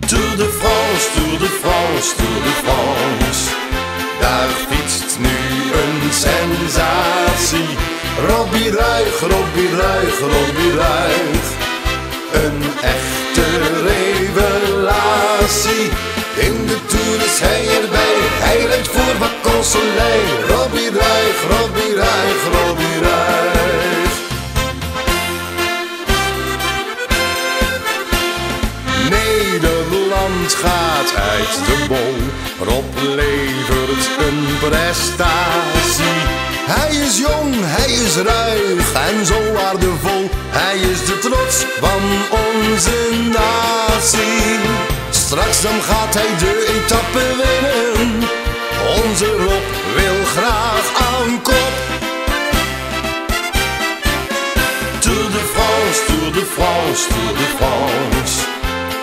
Tour de France, Tour de France, Tour de France. Daar fietst nu een sensatie. Robbie Ruijgh, Robbie Ruijgh, Robbie Ruijgh. Een echte revelatie. In de Tour is hij erbij. Hij rijdt voor Vacansoleil. Robbie Ruijgh, Robbie Ruijgh, Robbie Ruijgh. Nederland gaat uit de bol. Rob levert een prestatie. Hij is jong, hij is ruig en zo waardevol. Hij is de trots van onze natie. Straks dan gaat hij de etappe winnen. Onze Rob wil graag aan kop. Tour de France, Tour de France, Tour de France.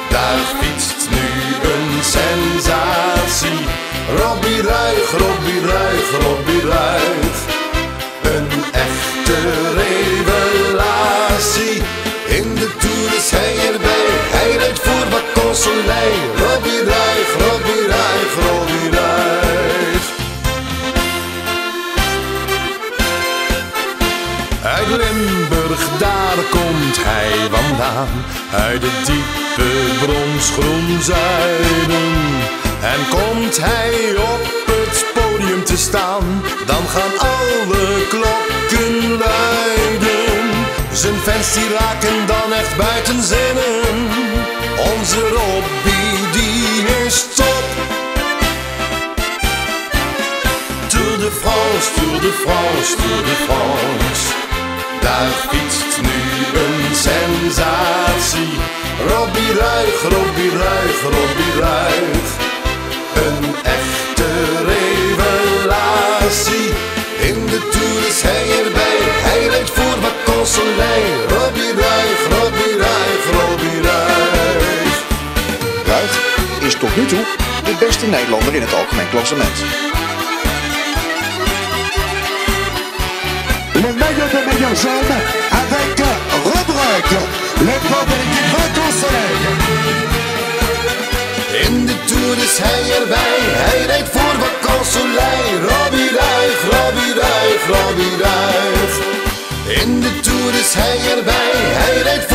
Daar fietst nu een sensatie. Robbie Ruijgh, Robbie Ruijgh, Robbie Ruijgh. Een echte revelatie. In de Tour is hij erbij. Hij rijdt voor Vacansoleil. Robbie Ruijgh, Robbie Ruijgh, Robbie Ruijgh. Uit Limburg, daar komt hij vandaan. Uit het diepe bronsgroen zuiden. En komt hij op het podium te staan, dan gaan alle klokken luiden. Zijn fans die raken dan echt buiten zinnen. Onze Robbie die is top. Tour de France, Tour de France, Tour de France. Daar fietst nu een sensatie. Robbie Ruijgh, Robbie Ruijgh, Robbie Ruijgh. Een echte revelatie. In de Tour is hij erbij. Hij rijdt voor Vacansoleil. Robbie Ruijgh, Robbie Ruijgh, Robbie Ruijgh. Ruijgh is tot nu toe de beste Nederlander in het algemeen klassement. Le maillot de meilleur jeune avec Rob Ruijgh, le club de l'équipe Vacansoleil. In de Tour is hij erbij, hij rijdt voor Vacansoleil. Robbie Ruijgh, Robbie Ruijgh, Robbie Ruijgh. In de Tour is hij erbij, hij rijdt voor